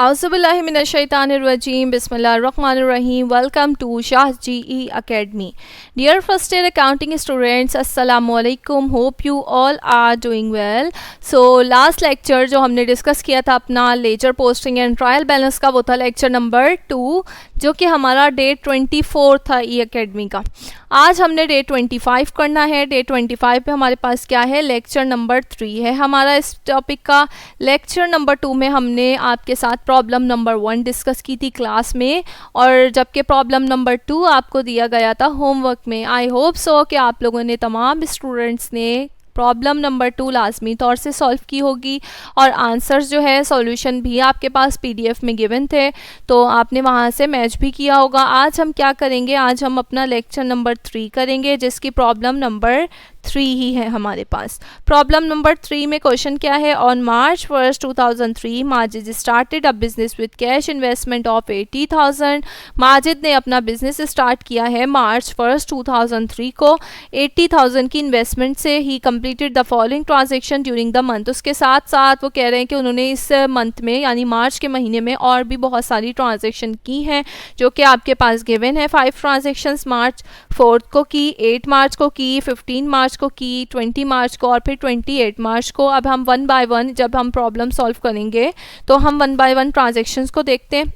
Auzubillahiminash-shaytanir-rajim. Bismillahir-rahmanir-rahim. Welcome to Shah GE Academy. Dear first year accounting students, Assalamu alaikum. Hope you all are doing well. So last lecture जो हमने discuss किया था अपना ledger posting and trial balance का, वो था lecture number 2, जो कि हमारा डे 24 था ई अकेडमी का। आज हमने डे 25 करना है। डे 25 पे हमारे पास क्या है, लेक्चर नंबर 3 है हमारा इस टॉपिक का। लेक्चर नंबर 2 में हमने आपके साथ प्रॉब्लम नंबर 1 डिस्कस की थी क्लास में, और जबकि प्रॉब्लम नंबर 2 आपको दिया गया था होमवर्क में। आई होप सो कि आप लोगों ने, तमाम स्टूडेंट्स ने प्रॉब्लम नंबर 2 लाजमी तौर से सॉल्व की होगी, और आंसर्स जो है सॉल्यूशन भी आपके पास पीडीएफ में गिवन थे, तो आपने वहाँ से मैच भी किया होगा। आज हम क्या करेंगे, आज हम अपना लेक्चर नंबर 3 करेंगे, जिसकी प्रॉब्लम नंबर 3 ही है हमारे पास। प्रॉब्लम नंबर 3 में क्वेश्चन क्या है, on March 1, 2003 Majid started a business with cash investment of 80,000। Majid ने अपना बिजनेस स्टार्ट किया है मार्च 1, 2003 को 80,000 की इन्वेस्टमेंट से। ही completed the following transaction during the month. उसके साथ साथ वो कह रहे हैं कि उन्होंने इस मंथ में यानी मार्च के महीने में और भी बहुत सारी ट्रांजेक्शन की हैं, जो कि आपके पास गिवन है। 5 ट्रांजेक्शन्स मार्च 4 को की, 8 मार्च को की, 15 मार्च को की, 20 मार्च को और फिर 28 मार्च को। अब हम 1 बाय 1 जब हम प्रॉब्लम सॉल्व करेंगे तो हम 1 बाय 1 ट्रांजेक्शन्स को देखते हैं।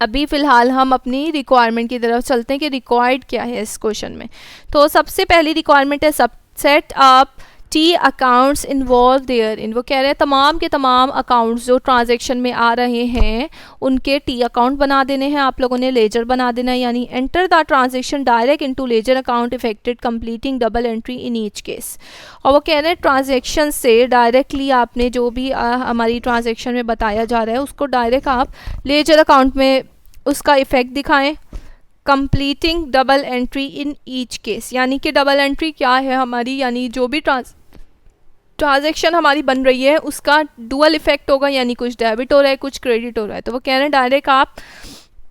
अभी फ़िलहाल हम अपनी रिक्वायरमेंट की तरफ चलते हैं कि रिक्वायर्ड क्या है इस क्वेश्चन में। तो सबसे पहली रिक्वायरमेंट है set up T accounts involve therein. वो कह रहे हैं तमाम के तमाम अकाउंट्स जो ट्रांजैक्शन में आ रहे हैं उनके टी अकाउंट बना देने हैं आप लोगों ने, लेजर बना देना है, यानी enter the transaction direct into ledger account affected completing double entry in each case. और वो कह रहे हैं ट्रांजैक्शन से डायरेक्टली आपने जो भी हमारी ट्रांजैक्शन में बताया जा रहा है उसको डायरेक्ट आप लेजर अकाउंट में उसका इफेक्ट दिखाएं। Completing double entry in each case, यानी कि डबल एंट्री क्या है हमारी, यानी जो भी ट्रांजैक्शन हमारी बन रही है उसका डुअल इफेक्ट होगा, यानी कुछ डेबिट हो रहा है कुछ क्रेडिट हो रहा है। तो वो कह रहे हैं डायरेक्ट आप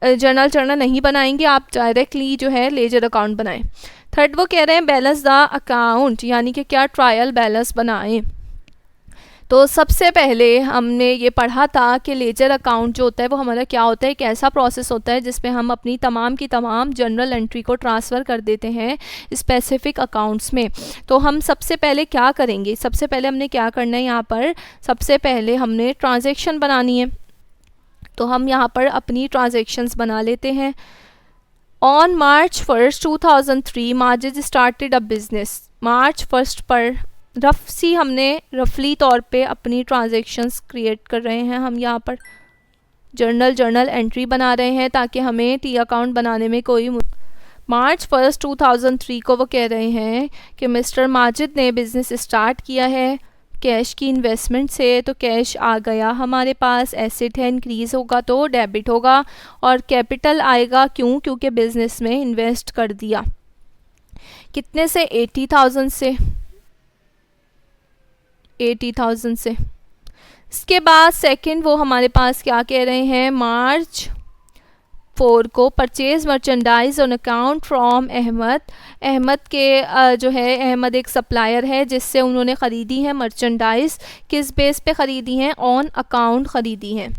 जर्नल नहीं बनाएंगे, आप डायरेक्टली जो है लेजर अकाउंट बनाएं। थर्ड, वो कह रहे हैं बैलेंस द अकाउंट, यानी कि क्या ट्रायल बैलेंस बनाएं। तो सबसे पहले हमने ये पढ़ा था कि लेजर अकाउंट जो होता है वो हमारा क्या होता है, एक ऐसा प्रोसेस होता है जिसमें हम अपनी तमाम की तमाम जनरल एंट्री को ट्रांसफ़र कर देते हैं स्पेसिफिक अकाउंट्स में। तो हम सबसे पहले क्या करेंगे, सबसे पहले हमने क्या करना है, यहाँ पर सबसे पहले हमने ट्रांजैक्शन बनानी है। तो हम यहाँ पर अपनी ट्रांजैक्शंस बना लेते हैं। On March 1, 2003 Majid started a business. March 1 पर रफली तौर पे अपनी ट्रांजैक्शंस क्रिएट कर रहे हैं। हम यहाँ पर जर्नल एंट्री बना रहे हैं ताकि हमें टी अकाउंट बनाने में कोई मार्च 1, 2003 को वो कह रहे हैं कि मिस्टर माजिद ने बिज़नेस स्टार्ट किया है कैश की इन्वेस्टमेंट से। तो कैश आ गया हमारे पास, एसेट है, इंक्रीज़ होगा तो डेबिट होगा, और कैपिटल आएगा क्योंकि बिज़नेस में इन्वेस्ट कर दिया। कितने से, 80,000 से, 80,000 से। इसके बाद सेकंड वो हमारे पास क्या कह रहे हैं, मार्च 4 को purchase merchandise on account from Ahmed. Ahmed के जो है, अहमद एक सप्लायर है जिससे उन्होंने ख़रीदी है मर्चेंडाइज। किस बेस पे ख़रीदी हैं, ऑन अकाउंट ख़रीदी हैं।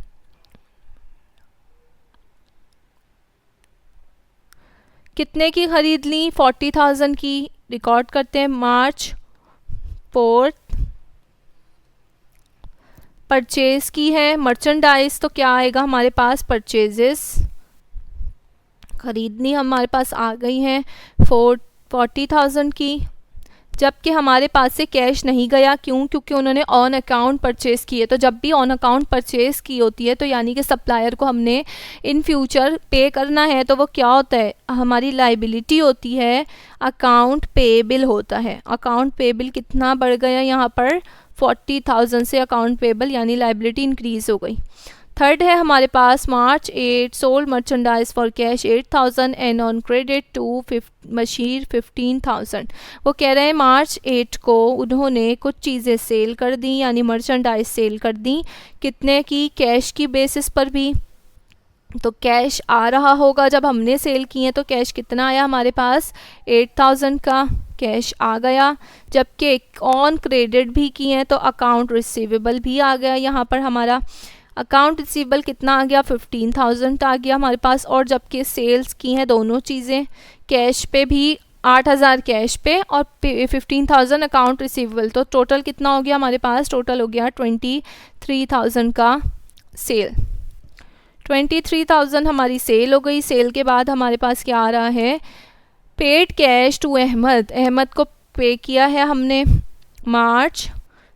कितने की ख़रीद ली, 40,000 की। रिकॉर्ड करते हैं, मार्च 4 परचेज़ की है मर्चेंडाइज। तो क्या आएगा हमारे पास, परचेजेस ख़रीदनी हमारे पास आ गई हैं 40,000 की, जबकि हमारे पास से कैश नहीं गया। क्योंकि उन्होंने ऑन अकाउंट परचेज़ की है। तो जब भी ऑन अकाउंट परचेज़ की होती है तो यानी कि सप्लायर को हमने इन फ्यूचर पे करना है, तो वो क्या होता है, हमारी लाइबिलिटी होती है, अकाउंट पेएबल होता है। अकाउंट पेएबल कितना बढ़ गया यहाँ पर, 40,000 से अकाउंट पेबल यानी लाइबिलिटी इंक्रीज़ हो गई। थर्ड है हमारे पास March 8 sold merchandise for cash 8,000 and on credit to Mashir 15,000। वो कह रहे हैं मार्च 8 को उन्होंने कुछ चीज़ें सेल कर दी, यानी मर्चेंडाइज सेल कर दी। कितने की, कैश की बेसिस पर भी। तो कैश आ रहा होगा जब हमने सेल की है, तो कैश कितना आया हमारे पास, 8,000 का कैश आ गया। जबकि ऑन क्रेडिट भी की है तो अकाउंट रिसीवेबल भी आ गया यहाँ पर हमारा। अकाउंट रिसीवेबल कितना आ गया, 15,000 आ गया हमारे पास। और जबकि सेल्स की हैं दोनों चीज़ें, कैश पे भी 8,000 कैश पे और 15,000 अकाउंट रिसीवेबल, तो टोटल कितना हो गया हमारे पास, टोटल हो गया 23,000 का सेल। 23,000 हमारी सेल हो गई। सेल के बाद हमारे पास क्या आ रहा है, paid cash to Ahmed. Ahmed को पे किया है हमने मार्च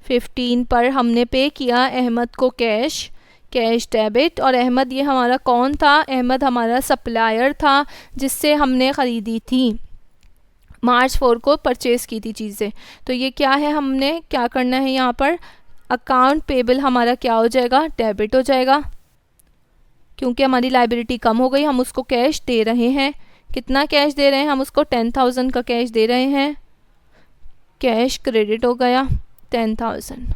15 पर, हमने पे किया अहमद को कैश डेबिट। और अहमद ये हमारा कौन था, अहमद हमारा सप्लायर था जिससे हमने ख़रीदी थी, मार्च 4 को परचेज़ की थी चीज़ें। तो ये क्या है, हमने क्या करना है यहाँ पर, अकाउंट पेबल हमारा क्या हो जाएगा, डेबिट हो जाएगा, क्योंकि हमारी लाइबिलिटी कम हो गई, हम उसको कैश दे रहे हैं। कितना कैश दे रहे हैं, हम उसको 10,000 का कैश दे रहे हैं, कैश क्रेडिट हो गया 10,000।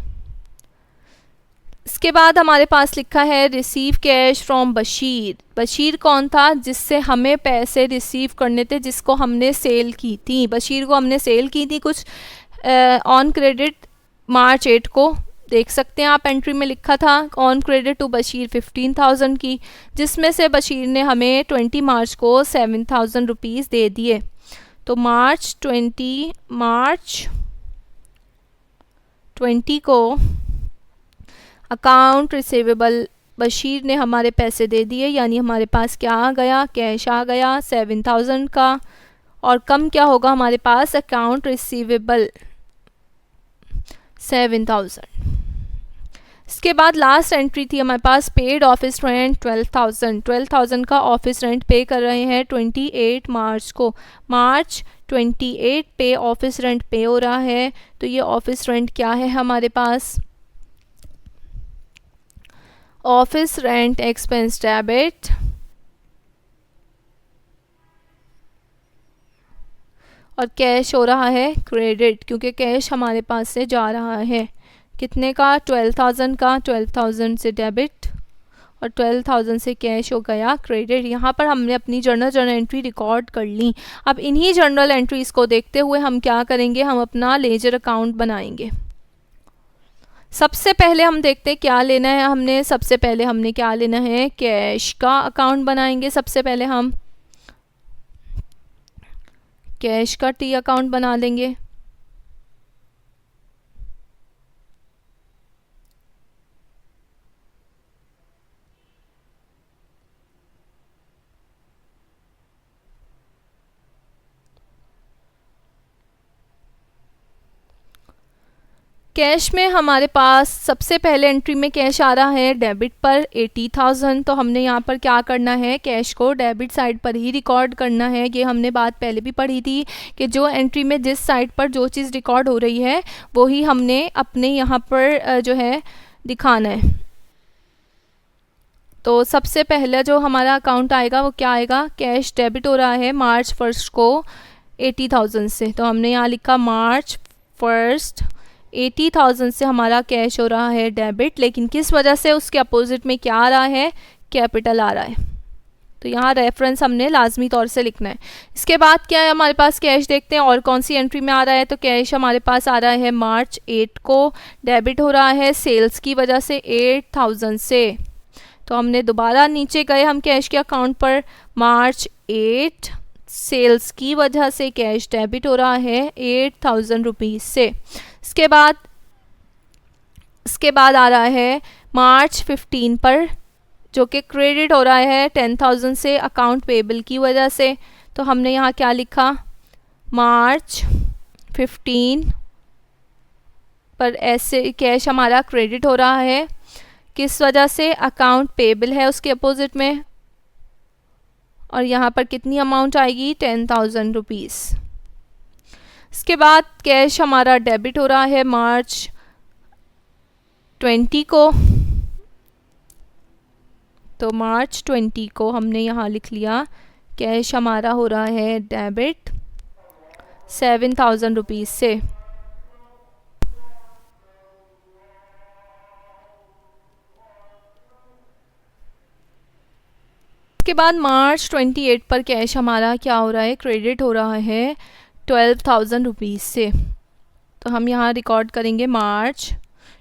इसके बाद हमारे पास लिखा है receive cash from Bashir. Bashir कौन था, जिससे हमें पैसे रिसीव करने थे, जिसको हमने सेल की थी। बशीर को हमने सेल की थी कुछ ऑन क्रेडिट मार्च 8 को, देख सकते हैं आप एंट्री में लिखा था ऑन क्रेडिट टू बशीर 15,000 की, जिसमें से बशीर ने हमें 20 मार्च को 7,000 रुपीज़ दे दिए। तो मार्च 20 को अकाउंट रिसीवेबल बशीर ने हमारे पैसे दे दिए, यानी हमारे पास क्या आ गया, कैश आ गया 7,000 का। और कम क्या होगा हमारे पास, अकाउंट रिसीवेबल 7,000। इसके बाद लास्ट एंट्री थी हमारे पास पेड ऑफिस रेंट 12,000 का ऑफिस रेंट पे कर रहे हैं 28 मार्च को। मार्च 28 पे ऑफिस रेंट पे हो रहा है। तो ये ऑफिस रेंट क्या है हमारे पास, ऑफिस रेंट एक्सपेंस डेबिट और कैश हो रहा है क्रेडिट, क्योंकि कैश हमारे पास से जा रहा है कितने का, 12,000 का। 12,000 से डेबिट और 12,000 से कैश हो गया क्रेडिट। यहाँ पर हमने अपनी जर्नल एंट्री रिकॉर्ड कर ली। अब इन्हीं जर्नल एंट्रीज़ को देखते हुए हम क्या करेंगे, हम अपना लेजर अकाउंट बनाएंगे। सबसे पहले हम देखते हैं क्या लेना है हमने। सबसे पहले हमने क्या लेना है, कैश का अकाउंट बनाएंगे। सबसे पहले हम कैश का टी अकाउंट बना देंगे। कैश में हमारे पास सबसे पहले एंट्री में कैश आ रहा है डेबिट पर 80,000। तो हमने यहाँ पर क्या करना है, कैश को डेबिट साइड पर ही रिकॉर्ड करना है। ये हमने बात पहले भी पढ़ी थी कि जो एंट्री में जिस साइड पर जो चीज़ रिकॉर्ड हो रही है वो ही हमने अपने यहाँ पर जो है दिखाना है। तो सबसे पहला जो हमारा अकाउंट आएगा वो क्या आएगा, कैश डेबिट हो रहा है मार्च 1 को 80,000 से। तो हमने यहाँ लिखा मार्च 1 80,000 से हमारा कैश हो रहा है डेबिट, लेकिन किस वजह से, उसके अपोजिट में क्या आ रहा है, कैपिटल आ रहा है। तो यहाँ रेफरेंस हमने लाजमी तौर से लिखना है। इसके बाद क्या है हमारे पास, कैश देखते हैं और कौन सी एंट्री में आ रहा है। तो कैश हमारे पास आ रहा है मार्च 8 को, डेबिट हो रहा है सेल्स की वजह से 8,000 से। तो हमने दोबारा नीचे गए हम कैश के अकाउंट पर, मार्च 8 सेल्स की वजह से कैश डेबिट हो रहा है 8,000 रुपीज़ से। इसके बाद आ रहा है मार्च 15 पर, जो कि क्रेडिट हो रहा है 10,000 से अकाउंट पेबल की वजह से। तो हमने यहाँ क्या लिखा, मार्च 15 पर ऐसे कैश हमारा क्रेडिट हो रहा है, किस वजह से, अकाउंट पेबल है उसके अपोजिट में। और यहाँ पर कितनी अमाउंट आएगी, 10,000 रुपीज़। इसके बाद कैश हमारा डेबिट हो रहा है मार्च 20 को। तो मार्च 20 को हमने यहाँ लिख लिया कैश हमारा हो रहा है डेबिट 7,000 रुपीज़ से। इसके बाद मार्च 28 पर कैश हमारा क्या हो रहा है, क्रेडिट हो रहा है 12,000 रुपीज़ से। तो हम यहाँ रिकॉर्ड करेंगे मार्च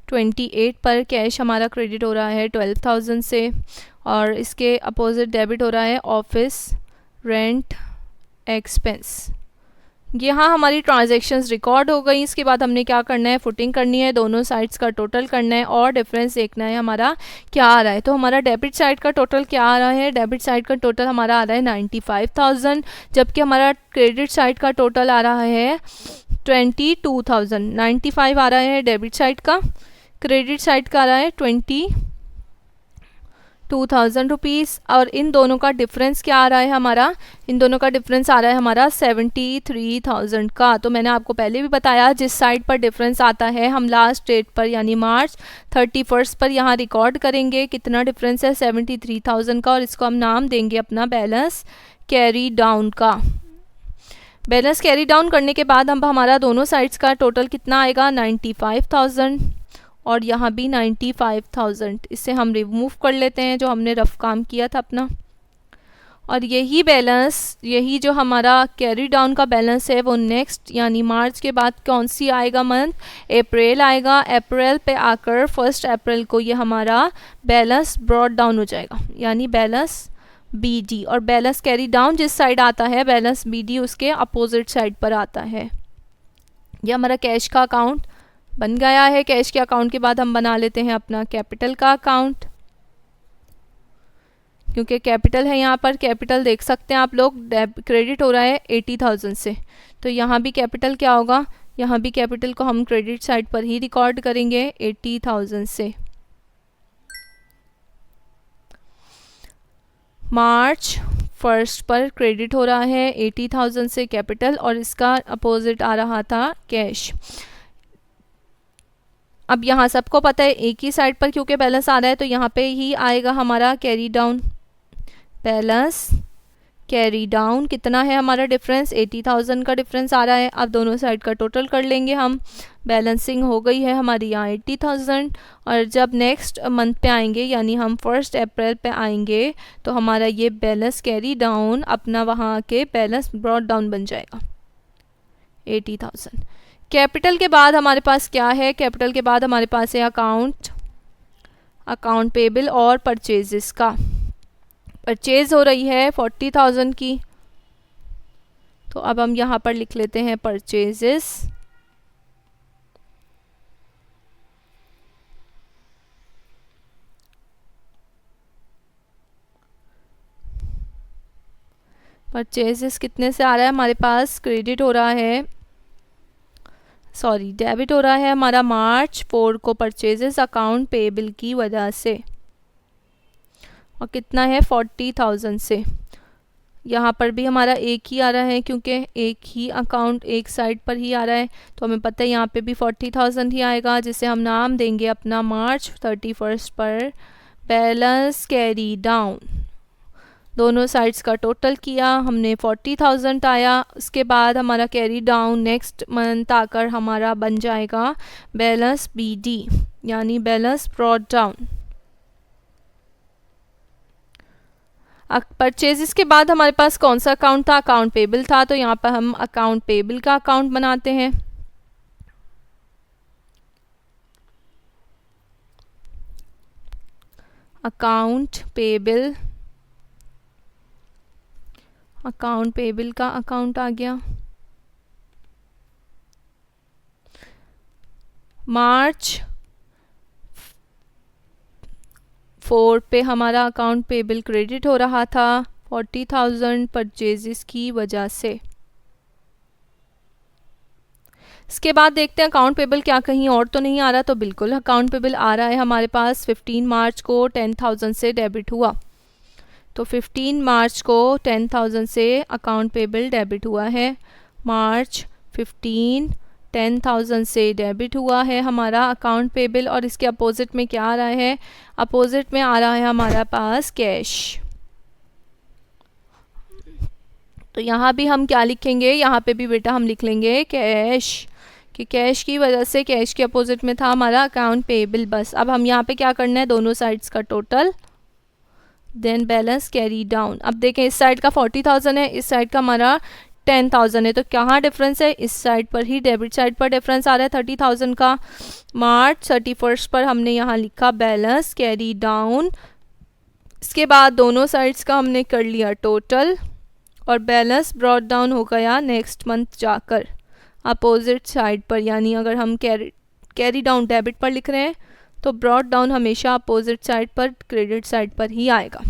28 पर कैश हमारा क्रेडिट हो रहा है 12,000 से, और इसके अपोजिट डेबिट हो रहा है ऑफिस रेंट एक्सपेंस। यहाँ हमारी ट्रांजैक्शंस रिकॉर्ड हो गई। इसके बाद हमने क्या करना है, फुटिंग करनी है, दोनों साइड्स का टोटल करना है और डिफरेंस देखना है हमारा क्या आ रहा है। तो हमारा डेबिट साइड का टोटल क्या आ रहा है, डेबिट साइड का टोटल हमारा आ रहा है 95,000, जबकि हमारा क्रेडिट साइड का टोटल आ रहा है 22,000। 95 आ रहा है डेबिट साइड का, क्रेडिट साइड का आ रहा है 22,000 रुपीज़, और इन दोनों का डिफरेंस क्या आ रहा है हमारा, इन दोनों का डिफरेंस आ रहा है हमारा 73,000 का। तो मैंने आपको पहले भी बताया जिस साइड पर डिफरेंस आता है हम लास्ट डेट पर यानी मार्च 31 पर यहाँ रिकॉर्ड करेंगे कितना डिफरेंस है 73,000 का, और इसको हम नाम देंगे अपना बैलेंस कैरी डाउन का। बैलेंस कैरी डाउन करने के बाद हम हमारा दोनों साइड्स का टोटल कितना आएगा 95,000, और यहाँ भी 95,000। इससे हम रिमूव कर लेते हैं जो हमने रफ काम किया था अपना। और यही बैलेंस, यही जो हमारा कैरी डाउन का बैलेंस है वो नेक्स्ट यानी मार्च के बाद कौन सी आएगा मंथ, अप्रैल आएगा। अप्रैल पे आकर 1 अप्रैल को ये हमारा बैलेंस ब्रॉट डाउन हो जाएगा यानी बैलेंस BD, और बैलेंस कैरी डाउन जिस साइड आता है बैलेंस BD उसके अपोजिट साइड पर आता है। ये हमारा कैश का अकाउंट बन गया है। कैश के अकाउंट के बाद हम बना लेते हैं अपना कैपिटल का अकाउंट, क्योंकि कैपिटल है यहाँ पर। कैपिटल देख सकते हैं आप लोग, क्रेडिट हो रहा है 80,000 से, तो यहाँ भी कैपिटल क्या होगा, यहाँ भी कैपिटल को हम क्रेडिट साइड पर ही रिकॉर्ड करेंगे 80,000 से। मार्च 1 पर क्रेडिट हो रहा है 80,000 से कैपिटल, और इसका अपोजिट आ रहा था कैश। अब यहाँ सबको पता है एक ही साइड पर क्योंकि बैलेंस आ रहा है तो यहाँ पे ही आएगा हमारा carry down. Balance carry down कितना है हमारा डिफरेंस, 80,000 का डिफरेंस आ रहा है। अब दोनों साइड का टोटल कर लेंगे हम। बैलेंसिंग हो गई है हमारी यहाँ 80,000, और जब नेक्स्ट मंथ पे आएंगे यानी हम 1 अप्रैल पे आएंगे तो हमारा ये बैलेंस कैरी डाउन अपना वहाँ के बैलेंस ब्रॉट डाउन बन जाएगा 80,000। कैपिटल के बाद हमारे पास क्या है, कैपिटल के बाद हमारे पास है अकाउंट पेबल और परचेजेस का। परचेज हो रही है 40,000 की, तो अब हम यहाँ पर लिख लेते हैं परचेजेस। परचेजेस कितने से आ रहा है हमारे पास, क्रेडिट हो रहा है, सॉरी डेबिट हो रहा है हमारा मार्च 4 को परचेजेस अकाउंट पेबल की वजह से, और कितना है 40,000 से। यहाँ पर भी हमारा एक ही आ रहा है क्योंकि एक ही अकाउंट एक साइड पर ही आ रहा है, तो हमें पता है यहाँ पे भी 40,000 ही आएगा, जिसे हम नाम देंगे अपना मार्च 31 पर बैलेंस कैरी डाउन। दोनों साइड्स का टोटल किया हमने 40,000 आया। उसके बाद हमारा कैरी डाउन नेक्स्ट मंथ आकर हमारा बन जाएगा बैलेंस BD यानी बैलेंस ब्रॉट डाउन। परचेजेस के बाद हमारे पास कौन सा अकाउंट था, अकाउंट पेबल था, तो यहाँ पर हम अकाउंट पेबल का अकाउंट बनाते हैं। अकाउंट पेबल का अकाउंट आ गया। मार्च 4 पे हमारा अकाउंट पेबल क्रेडिट हो रहा था 40,000 परचेजेस की वजह से। इसके बाद देखते हैं अकाउंट पेबल क्या कहीं और तो नहीं आ रहा, तो बिल्कुल अकाउंट पेबल आ रहा है हमारे पास। 15 मार्च को 10,000 से डेबिट हुआ, तो 15 मार्च को 10,000 से अकाउंट पेबल डेबिट हुआ है। मार्च 15 10,000 से डेबिट हुआ है हमारा अकाउंट पेबल, और इसके अपोजिट में क्या आ रहा है, अपोजिट में आ रहा है हमारा पास कैश। तो यहाँ भी हम क्या लिखेंगे, यहाँ पे भी बेटा हम लिख लेंगे कैश, कि कैश की वजह से कैश के अपोजिट में था हमारा अकाउंट पेबल। बस अब हम यहाँ पे क्या करना है, दोनों साइड्स का total then balance carry down. अब देखें इस साइड का 40,000 है, इस साइड का हमारा 10,000 है, तो कहाँ डिफरेंस है, इस साइड पर ही डेबिट साइड पर डिफरेंस आ रहा है 30,000 का। मार्च 31 पर हमने यहाँ लिखा बैलेंस कैरी डाउन, इसके बाद दोनों साइड्स का हमने कर लिया टोटल और बैलेंस ब्रॉट डाउन हो गया नेक्स्ट मंथ जाकर अपोजिट साइड पर, यानी अगर हम कैरी डाउन डेबिट पर लिख रहे हैं तो ब्रॉट डाउन हमेशा अपोजिट साइड पर क्रेडिट साइड पर ही आएगा।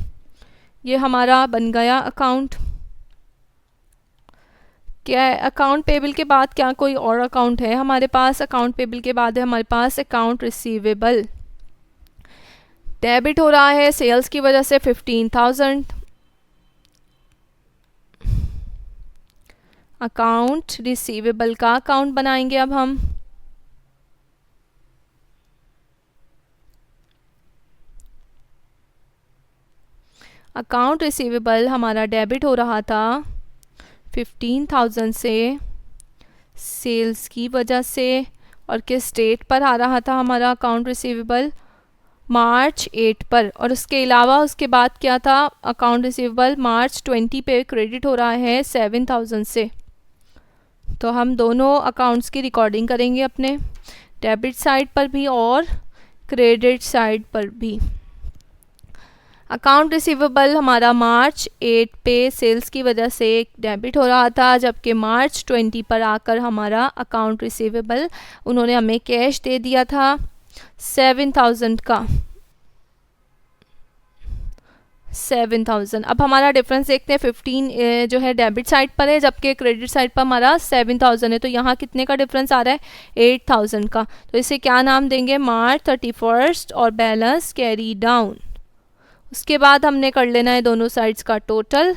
ये हमारा बन गया अकाउंट। क्या अकाउंट पेबल के बाद क्या कोई और अकाउंट है हमारे पास? अकाउंट पेबल के बाद है हमारे पास अकाउंट रिसीवेबल। डेबिट हो रहा है सेल्स की वजह से 15,000। अकाउंट रिसीवेबल का अकाउंट बनाएंगे अब हम। अकाउंट रिसीवेबल हमारा डेबिट हो रहा था 15,000 से सेल्स की वजह से, और किस डेट पर आ रहा था हमारा अकाउंट रिसीवेबल? मार्च 8 पर। और उसके अलावा उसके बाद क्या था, अकाउंट रिसीवेबल मार्च 20 पे क्रेडिट हो रहा है 7,000 से। तो हम दोनों अकाउंट्स की रिकॉर्डिंग करेंगे अपने डेबिट साइड पर भी और क्रेडिट साइड पर भी। अकाउंट रिसीवेबल हमारा मार्च 8 पे सेल्स की वजह से डेबिट हो रहा था, जबकि मार्च 20 पर आकर हमारा अकाउंट रिसीवेबल उन्होंने हमें कैश दे दिया था 7,000 का। 7,000। अब हमारा डिफरेंस देखते हैं, 15 जो है डेबिट साइड पर है जबकि क्रेडिट साइड पर हमारा 7,000 है, तो यहाँ कितने का डिफरेंस आ रहा है 8,000 का। तो इसे क्या नाम देंगे, मार्च 31 और बैलेंस कैरी डाउन। उसके बाद हमने कर लेना है दोनों साइड्स का टोटल।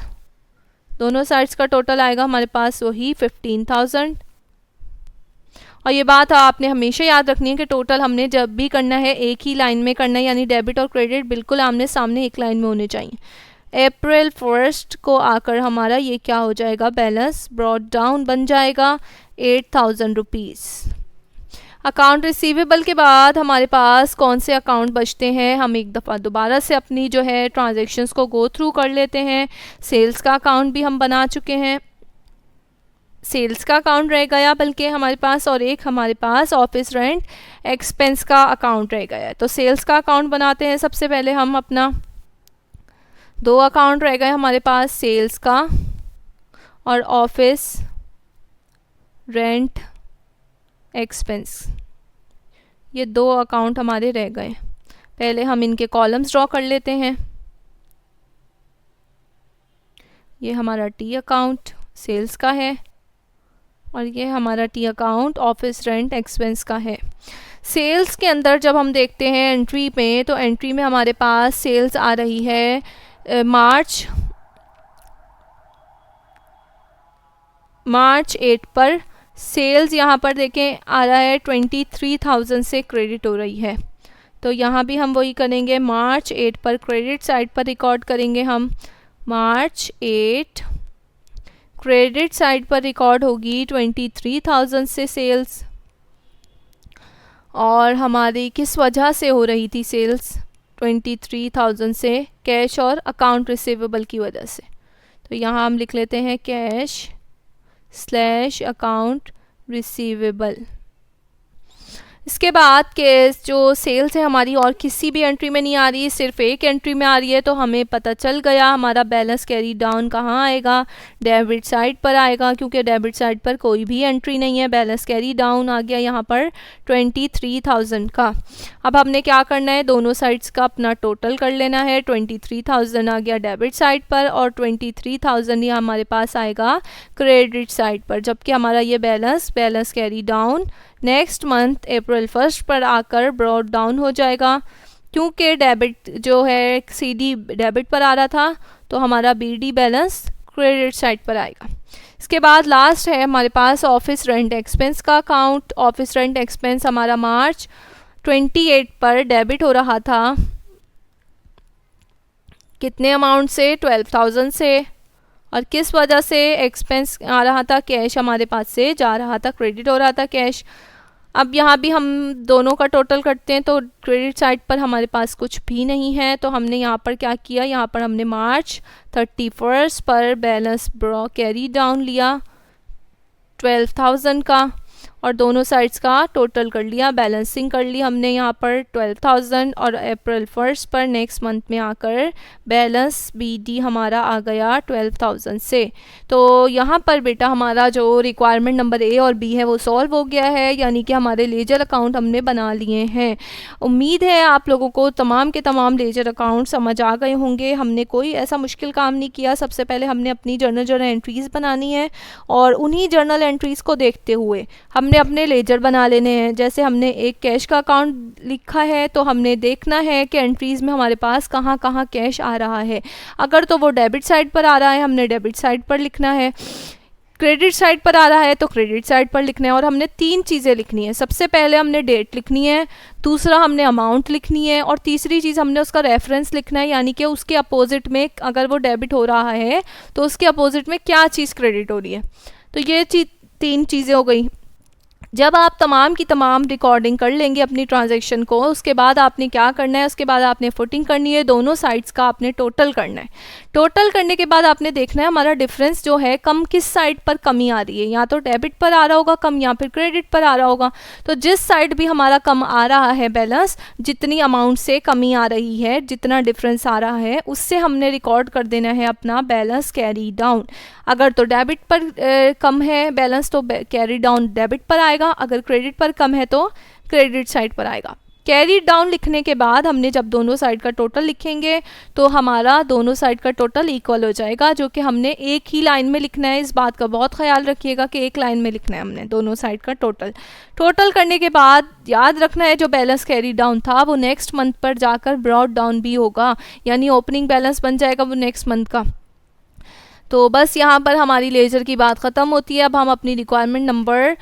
दोनों साइड्स का टोटल आएगा हमारे पास वही 15,000। और ये बात आपने हमेशा याद रखनी है कि टोटल हमने जब भी करना है एक ही लाइन में करना है, यानी डेबिट और क्रेडिट बिल्कुल आमने सामने एक लाइन में होने चाहिए। अप्रैल 1 को आकर हमारा ये क्या हो जाएगा, बैलेंस ब्रॉट डाउन बन जाएगा 8,000 रुपीज़। अकाउंट रिसीवेबल के बाद हमारे पास कौन से अकाउंट बचते हैं, हम एक दफ़ा दोबारा से अपनी जो है ट्रांजैक्शंस को गो थ्रू कर लेते हैं। सेल्स का अकाउंट भी हम बना चुके हैं, सेल्स का अकाउंट रह गया बल्कि हमारे पास, और एक हमारे पास ऑफिस रेंट एक्सपेंस का अकाउंट रह गया है। तो सेल्स का अकाउंट बनाते हैं सबसे पहले हम अपना। दो अकाउंट रह गए हमारे पास, सेल्स का और ऑफिस रेंट एक्सपेंस। ये दो अकाउंट हमारे रह गए। पहले हम इनके कॉलम्स ड्रॉ कर लेते हैं। ये हमारा टी अकाउंट सेल्स का है और ये हमारा T account office rent expense का है। सेल्स के अंदर जब हम देखते हैं एंट्री में, तो एंट्री में हमारे पास सेल्स आ रही है मार्च 8 पर। सेल्स यहाँ पर देखें आ रहा है 23,000 से क्रेडिट हो रही है, तो यहाँ भी हम वही करेंगे, मार्च 8 पर क्रेडिट साइड पर रिकॉर्ड करेंगे हम। मार्च 8 क्रेडिट साइड पर रिकॉर्ड होगी 23,000 से सेल्स। और हमारी किस वजह से हो रही थी सेल्स 23,000 से, कैश और अकाउंट रिसीवेबल की वजह से। तो यहाँ हम लिख लेते हैं कैश / अकाउंट रिसीवेबल। इसके बाद के जो सेल्स है हमारी और किसी भी एंट्री में नहीं आ रही है, सिर्फ एक एंट्री में आ रही है, तो हमें पता चल गया हमारा बैलेंस कैरी डाउन कहाँ आएगा, डेबिट साइड पर आएगा, क्योंकि डेबिट साइड पर कोई भी एंट्री नहीं है। बैलेंस कैरी डाउन आ गया यहाँ पर 23,000 का। अब हमने क्या करना है, दोनों साइड्स का अपना टोटल कर लेना है। 23,000 आ गया डेबिट साइड पर और 23,000 ये हमारे पास आएगा क्रेडिट साइड पर, जबकि हमारा ये balance carry down next month अप्रैल 1 पर आकर ब्रॉट डाउन हो जाएगा, क्योंकि डेबिट जो है सीडी डेबिट पर आ रहा था, तो हमारा बीडी बैलेंस क्रेडिट साइड पर आएगा। इसके बाद लास्ट है हमारे पास ऑफिस रेंट एक्सपेंस का अकाउंट। ऑफिस रेंट एक्सपेंस हमारा मार्च 28 पर डेबिट हो रहा था, कितने अमाउंट से, 12,000 से, और किस वजह से एक्सपेंस आ रहा था, कैश हमारे पास से जा रहा था, क्रेडिट हो रहा था कैश। अब यहाँ भी हम दोनों का टोटल करते हैं तो क्रेडिट साइड पर हमारे पास कुछ भी नहीं है, तो हमने यहाँ पर क्या किया, यहाँ पर हमने मार्च 31 पर बैलेंस कैरी डाउन लिया 12,000 का और दोनों साइड्स का टोटल कर लिया, बैलेंसिंग कर ली हमने यहाँ पर 12,000 और अप्रैल 1 पर नेक्स्ट मंथ में आकर बैलेंस बीडी हमारा आ गया 12,000 से। तो यहाँ पर बेटा हमारा जो रिक्वायरमेंट नंबर ए और बी है वो सॉल्व हो गया है, यानी कि हमारे लेजर अकाउंट हमने बना लिए हैं। उम्मीद है आप लोगों को तमाम के तमाम लेजर अकाउंट समझ आ गए होंगे। हमने कोई ऐसा मुश्किल काम नहीं किया। सबसे पहले हमने अपनी जर्नल एंट्रीज़ बनानी है और उन्हीं जर्नल एंट्रीज़ को देखते हुए हमने अपने लेजर बना लेने हैं। जैसे हमने एक कैश का अकाउंट लिखा है तो हमने देखना है कि एंट्रीज़ में हमारे पास कहाँ कहाँ कैश आ रहा है। अगर तो वो डेबिट साइड पर आ रहा है हमने डेबिट साइड पर लिखना है, क्रेडिट साइड पर आ रहा है तो क्रेडिट साइड पर लिखना है। और हमने 3 चीज़ें लिखनी है। सबसे पहले हमने डेट लिखनी है, दूसरा हमने अमाउंट लिखनी है और तीसरी चीज़ हमने उसका रेफरेंस लिखना है, यानी कि उसके अपोजिट में अगर वो डेबिट हो रहा है तो उसके अपोजिट में क्या चीज़ क्रेडिट हो रही है। तो ये 3 चीज़ें हो गई। जब आप तमाम की तमाम रिकॉर्डिंग कर लेंगे अपनी ट्रांजैक्शन को, उसके बाद आपने क्या करना है, उसके बाद आपने फुटिंग करनी है, दोनों साइड्स का आपने टोटल करना है। टोटल करने के बाद आपने देखना है हमारा डिफरेंस जो है कम किस साइड पर कमी आ रही है, या तो डेबिट पर आ रहा होगा कम या फिर क्रेडिट पर आ रहा होगा। तो जिस साइड भी हमारा कम आ रहा है बैलेंस, जितनी अमाउंट से कमी आ रही है, जितना डिफरेंस आ रहा है, उससे हमने रिकॉर्ड कर देना है अपना बैलेंस कैरी डाउन। अगर तो डेबिट पर कम है बैलेंस तो कैरी डाउन डेबिट पर आएगा, अगर क्रेडिट पर कम है तो क्रेडिट साइड पर आएगा। कैरी डाउन लिखने के बाद हमने जब दोनों साइड का टोटल लिखेंगे तो हमारा दोनों साइड का टोटल इक्वल हो जाएगा, जो कि हमने एक ही लाइन में लिखना है। इस बात का बहुत ख्याल रखिएगा कि एक लाइन में लिखना है हमने दोनों साइड का टोटल करने के बाद याद रखना है जो बैलेंस कैरी डाउन था वो नेक्स्ट मंथ पर जाकर ब्रॉट डाउन भी होगा, यानी ओपनिंग बैलेंस बन जाएगा वो नेक्स्ट मंथ का। तो बस यहाँ पर हमारी लेजर की बात ख़त्म होती है। अब हम अपनी रिक्वायरमेंट नंबर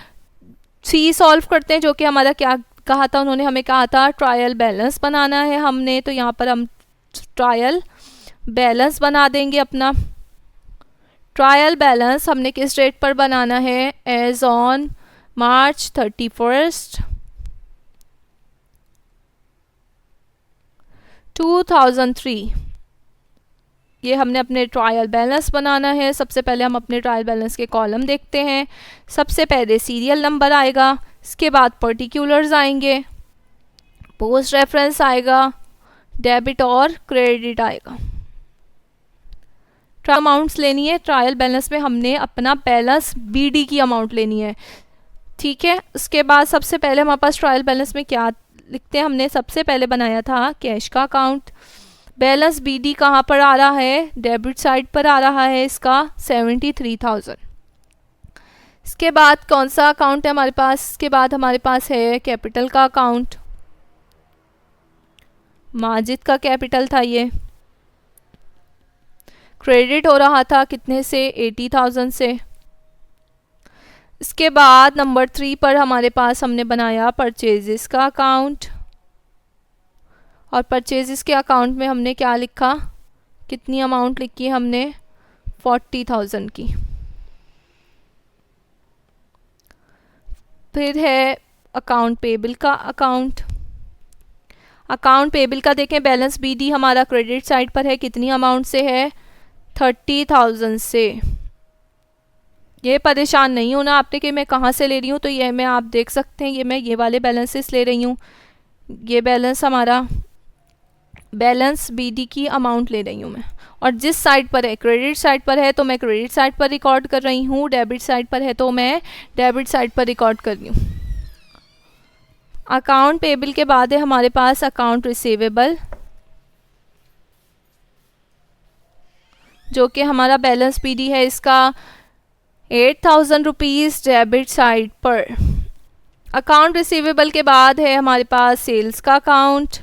3 सॉल्व करते हैं, जो कि हमारा क्या कहा था, उन्होंने हमें कहा था ट्रायल बैलेंस बनाना है हमने। तो यहाँ पर हम ट्रायल बैलेंस बना देंगे अपना। ट्रायल बैलेंस हमने किस डेट पर बनाना है, एज ऑन मार्च 31, 2003। ये हमने अपने ट्रायल बैलेंस बनाना है। सबसे पहले हम अपने ट्रायल बैलेंस के कॉलम देखते हैं। सबसे पहले सीरियल नंबर आएगा, इसके बाद पर्टिकुलर्स आएंगे, पोस्ट रेफरेंस आएगा, डेबिट और क्रेडिट आएगा। अमाउंट्स लेनी है। ट्रायल बैलेंस में हमने अपना बैलेंस बीडी की अमाउंट लेनी है, ठीक है। उसके बाद सबसे पहले हमारे पास ट्रायल बैलेंस में क्या लिखते हैं, हमने सबसे पहले बनाया था कैश का अकाउंट। बैलेंस बीडी कहाँ पर आ रहा है, डेबिट साइड पर आ रहा है इसका 73,000। इसके बाद कौन सा अकाउंट है हमारे पास, इसके बाद हमारे पास है कैपिटल का अकाउंट। माजिद का कैपिटल था ये, क्रेडिट हो रहा था कितने से, 80,000 से। इसके बाद नंबर 3 पर हमारे पास हमने बनाया परचेजेस का अकाउंट, और परचेजेस के अकाउंट में हमने क्या लिखा, कितनी अमाउंट लिखी हमने, 40,000 की। फिर है अकाउंट पेबल का अकाउंट। अकाउंट पेबल का देखें बैलेंस बीडी हमारा क्रेडिट साइड पर है, कितनी अमाउंट से है, 30,000 से। ये परेशान नहीं होना आपने कि मैं कहाँ से ले रही हूँ, तो ये मैं आप देख सकते हैं, ये मैं ये वाले बैलेंसेस ले रही हूँ। ये बैलेंस हमारा बैलेंस बीडी की अमाउंट ले रही हूँ मैं, और जिस साइड पर है, क्रेडिट साइड पर है तो मैं क्रेडिट साइड पर रिकॉर्ड कर रही हूँ, डेबिट साइड पर है तो मैं डेबिट साइड पर रिकॉर्ड कर रही हूँ। अकाउंट पेबल के बाद है हमारे पास अकाउंट रिसीवेबल, जो कि हमारा बैलेंस बीडी है इसका 8,000 रुपीज़ डेबिट साइड पर। अकाउंट रिसीवेबल के बाद है हमारे पास सेल्स का अकाउंट।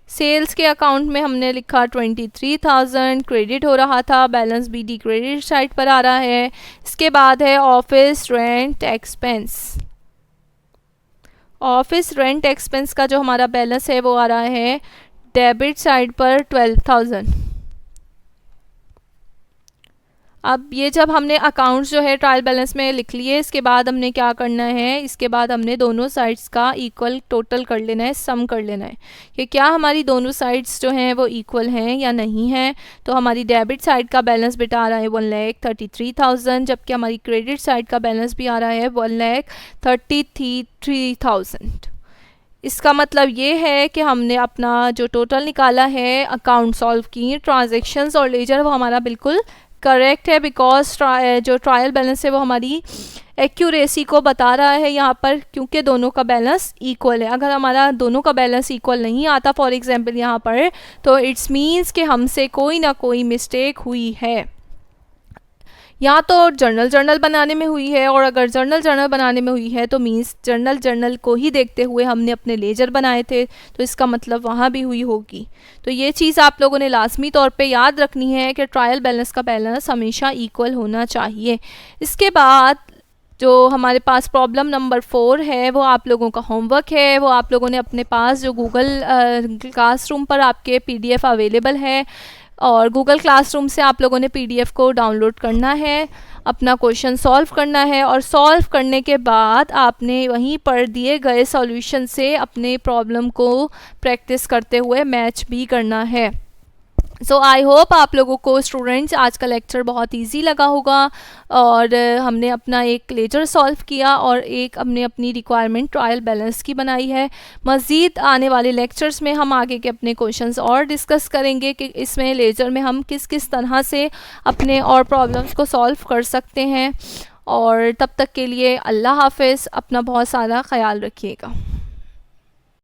सेल्स के अकाउंट में हमने लिखा 23,000, क्रेडिट हो रहा था, बैलेंस बीडी क्रेडिट साइड पर आ रहा है। इसके बाद है office rent expense. Office rent expense का जो हमारा बैलेंस है वो आ रहा है डेबिट साइड पर 12,000। अब ये जब हमने अकाउंट्स जो है ट्रायल बैलेंस में लिख लिए, इसके बाद हमने क्या करना है, इसके बाद हमने दोनों साइड्स का इक्वल टोटल कर लेना है, सम कर लेना है कि क्या हमारी दोनों साइड्स जो हैं वो इक्वल हैं या नहीं हैं। तो हमारी डेबिट साइड का बैलेंस बेटा आ रहा है 1,33,000, जबकि हमारी क्रेडिट साइड का बैलेंस भी आ रहा है 1,33,000। इसका मतलब ये है कि हमने अपना जो टोटल निकाला है, अकाउंट सॉल्व की, ट्रांजैक्शंस और लेजर, वो हमारा बिल्कुल करेक्ट है, बिकॉज जो ट्रायल बैलेंस है वो हमारी एक्यूरेसी को बता रहा है यहाँ पर, क्योंकि दोनों का बैलेंस इक्वल है। अगर हमारा दोनों का बैलेंस इक्वल नहीं आता फॉर एग्जांपल यहाँ पर, तो इट्स मीन्स कि हमसे कोई ना कोई मिस्टेक हुई है, या तो जर्नल बनाने में हुई है, और अगर जर्नल बनाने में हुई है तो मीन्स जर्नल को ही देखते हुए हमने अपने लेजर बनाए थे, तो इसका मतलब वहाँ भी हुई होगी। तो ये चीज़ आप लोगों ने लाजमी तौर पे याद रखनी है कि ट्रायल बैलेंस का बैलेंस हमेशा इक्वल होना चाहिए। इसके बाद जो हमारे पास प्रॉब्लम नंबर 4 है, वो आप लोगों का होमवर्क है। वो आप लोगों ने अपने पास जो गूगल क्लासरूम पर आपके PDF अवेलेबल है, और गूगल क्लासरूम से आप लोगों ने PDF को डाउनलोड करना है, अपना क्वेश्चन सॉल्व करना है, और सॉल्व करने के बाद आपने वहीं पर दिए गए सॉल्यूशन से अपने प्रॉब्लम को प्रैक्टिस करते हुए मैच भी करना है। सो आई होप आप लोगों को स्टूडेंट्स आज का लेक्चर बहुत इजी लगा होगा, और हमने अपना एक लेजर सॉल्व किया और एक हमने अपनी रिक्वायरमेंट ट्रायल बैलेंस की बनाई है। मज़ीद आने वाले लेक्चर्स में हम आगे के अपने क्वेश्चंस और डिस्कस करेंगे कि इसमें लेजर में हम किस किस तरह से अपने और प्रॉब्लम्स को सॉल्व कर सकते हैं। और तब तक के लिए अल्लाह हाफ़िज़, अपना बहुत सारा ख्याल रखिएगा।